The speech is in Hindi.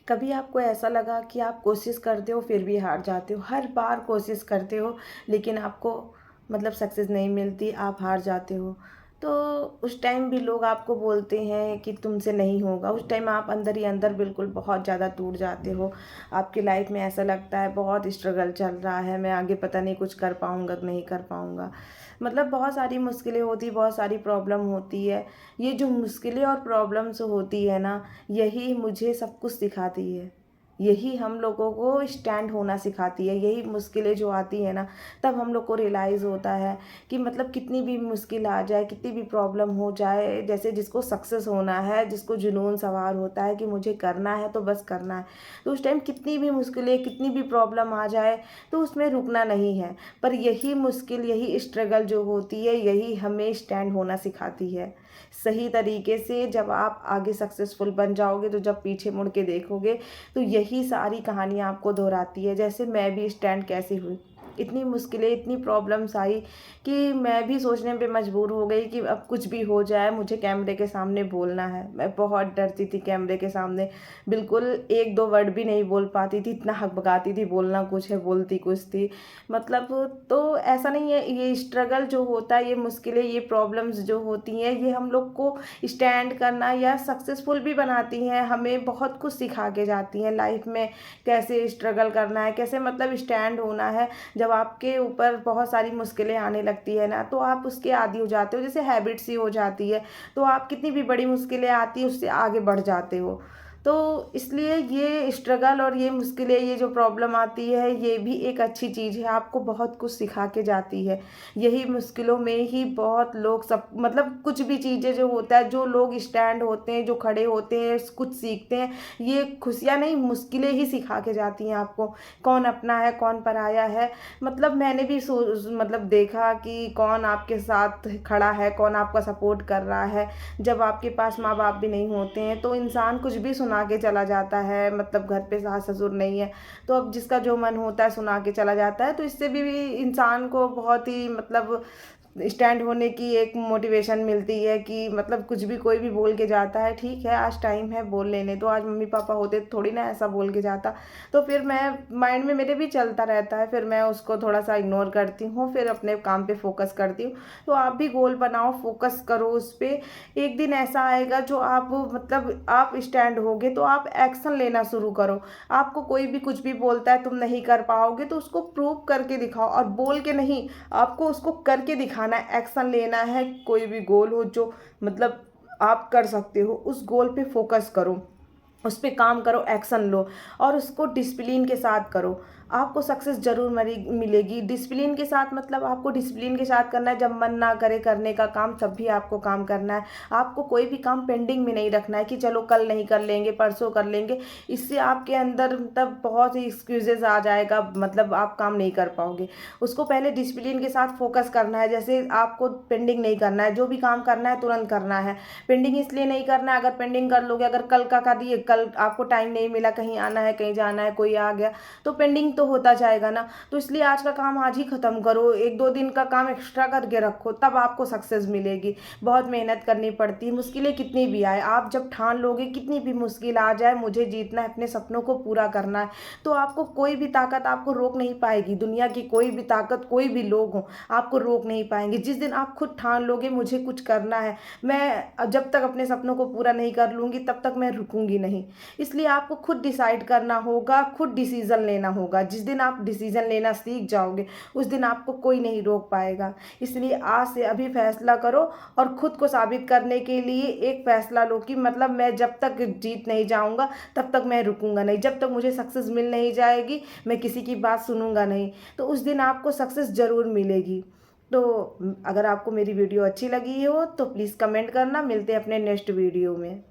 कभी आपको ऐसा लगा कि आप कोशिश करते हो फिर भी हार जाते हो, हर बार कोशिश करते हो लेकिन आपको सक्सेस नहीं मिलती, आप हार जाते हो। तो उस टाइम भी लोग आपको बोलते हैं कि तुमसे नहीं होगा, उस टाइम आप अंदर ही अंदर बिल्कुल बहुत ज़्यादा टूट जाते हो। आपकी लाइफ में ऐसा लगता है बहुत स्ट्रगल चल रहा है, मैं आगे पता नहीं कुछ कर पाऊँगा कि नहीं कर पाऊँगा। बहुत सारी मुश्किलें होती, बहुत सारी प्रॉब्लम होती है। ये जो मुश्किलें और प्रॉब्लम्स होती है ना, यही मुझे सब कुछ सिखाती है। यही हम लोगों को स्टैंड होना सिखाती है। यही मुश्किलें जो आती है ना, तब हम लोग को रियलाइज़ होता है कि कितनी भी मुश्किल आ जाए, कितनी भी प्रॉब्लम हो जाए, जैसे जिसको सक्सेस होना है, जिसको जुनून सवार होता है कि मुझे करना है तो बस करना है, तो उस टाइम कितनी भी मुश्किलें, कितनी भी प्रॉब्लम आ जाए तो उसमें रुकना नहीं है। पर यही मुश्किल, यही स्ट्रगल जो होती है, यही हमें स्टैंड होना सिखाती है। सही तरीके से जब आप आगे सक्सेसफुल बन जाओगे, तो जब पीछे मुड़ के देखोगे तो यही सारी कहानियाँ आपको दोहराती है। जैसे मैं भी स्टैंड कैसे हुई, इतनी मुश्किलें, इतनी प्रॉब्लम्स आई कि मैं भी सोचने पे मजबूर हो गई कि अब कुछ भी हो जाए, मुझे कैमरे के सामने बोलना है। मैं बहुत डरती थी कैमरे के सामने, बिल्कुल एक दो वर्ड भी नहीं बोल पाती थी, इतना हकबकाती थी, बोलना कुछ है बोलती कुछ थी। तो ऐसा नहीं है, ये स्ट्रगल जो होता है, ये मुश्किलें, ये प्रॉब्लम्स जो होती हैं, ये हम लोग को स्टैंड करना या सक्सेसफुल भी बनाती हैं। हमें बहुत कुछ सिखा के जाती हैं लाइफ में, कैसे स्ट्रगल करना है, कैसे स्टैंड होना है। जब आपके ऊपर बहुत सारी मुश्किलें आने लगती है ना, तो आप उसके आदी हो जाते हो, जैसे हैबिट सी हो जाती है। तो आप कितनी भी बड़ी मुश्किलें आती हैं उससे आगे बढ़ जाते हो। तो इसलिए ये स्ट्रगल और ये मुश्किलें, ये जो प्रॉब्लम आती है, ये भी एक अच्छी चीज़ है, आपको बहुत कुछ सिखा के जाती है। यही मुश्किलों में ही बहुत लोग सब कुछ भी चीज़ें जो होता है, जो लोग स्टैंड होते हैं, जो खड़े होते हैं, कुछ सीखते हैं, ये खुशियाँ नहीं, मुश्किलें ही सिखा के जाती हैं आपको, कौन अपना है कौन पराया है। मैंने भी देखा कि कौन आपके साथ खड़ा है, कौन आपका सपोर्ट कर रहा है। जब आपके पास माँ बाप भी नहीं होते हैं तो इंसान कुछ भी सुना के चला जाता है, घर पे सास ससुर नहीं है तो अब जिसका जो मन होता है सुना के चला जाता है। तो इससे भी इंसान को बहुत ही स्टैंड होने की एक मोटिवेशन मिलती है कि कुछ भी कोई भी बोल के जाता है, ठीक है आज टाइम है बोल लेने दो, आज मम्मी पापा होते तो थोड़ी ना ऐसा बोल के जाता। तो फिर मैं माइंड में मेरे भी चलता रहता है, फिर मैं उसको थोड़ा सा इग्नोर करती हूँ, फिर अपने काम पे फोकस करती हूँ। तो आप भी गोल बनाओ, फोकस करो उस पर। एक दिन ऐसा आएगा जो आप आप स्टैंड होगे तो आप एक्शन लेना शुरू करो। आपको कोई भी कुछ भी बोलता है तुम नहीं कर पाओगे, तो उसको प्रूव करके दिखाओ, और बोल के नहीं, आपको उसको करके दिखाना है, एक्शन लेना है। कोई भी गोल हो जो आप कर सकते हो, उस गोल पे फोकस करो, उस पे काम करो, एक्शन लो, और उसको डिसिप्लिन के साथ करो। आपको सक्सेस जरूर मिलेगी। डिसिप्लिन के साथ आपको डिसिप्लिन के साथ करना है। जब मन ना करे करने का काम, तब भी आपको काम करना है। आपको कोई भी काम पेंडिंग में नहीं रखना है कि चलो कल नहीं कर लेंगे, परसों कर लेंगे। इससे आपके अंदर बहुत ही एक्सक्यूजेज आ जाएगा, आप काम नहीं कर पाओगे। उसको पहले डिसिप्लिन के साथ फोकस करना है। जैसे आपको पेंडिंग नहीं करना है, जो भी काम करना है तुरंत करना है। पेंडिंग इसलिए नहीं करना है, अगर पेंडिंग कर लोगे, अगर कल का कर दिए, कल आपको टाइम नहीं मिला, कहीं आना है, कहीं जाना है, कोई आ गया, तो पेंडिंग तो होता जाएगा ना। तो इसलिए आज का काम आज ही खत्म करो, एक दो दिन का काम एक्स्ट्रा करके रखो, तब आपको सक्सेस मिलेगी। बहुत मेहनत करनी पड़ती है, मुश्किलें कितनी भी आए, आप जब ठान लोगे, कितनी भी मुश्किल आ जाए, मुझे जीतना है, अपने सपनों को पूरा करना है, तो आपको कोई भी ताकत आपको रोक नहीं पाएगी। दुनिया की कोई भी ताकत, कोई भी लोग हो, आपको रोक नहीं पाएंगे। जिस दिन आप खुद ठान लोगे मुझे कुछ करना है, मैं जब तक अपने सपनों को पूरा नहीं कर लूँगी तब तक मैं रुकूंगी नहीं। इसलिए आपको खुद डिसाइड करना होगा, खुद डिसीजन लेना होगा। जिस दिन आप डिसीजन लेना सीख जाओगे, उस दिन आपको कोई नहीं रोक पाएगा। इसलिए आज से अभी फैसला करो, और खुद को साबित करने के लिए एक फैसला लो कि मैं जब तक जीत नहीं जाऊंगा तब तक मैं रुकूंगा नहीं, जब तक मुझे सक्सेस मिल नहीं जाएगी मैं किसी की बात सुनूंगा नहीं। तो उस दिन आपको सक्सेस ज़रूर मिलेगी। तो अगर आपको मेरी वीडियो अच्छी लगी हो तो प्लीज़ कमेंट करना। मिलते हैं अपने नेक्स्ट वीडियो में।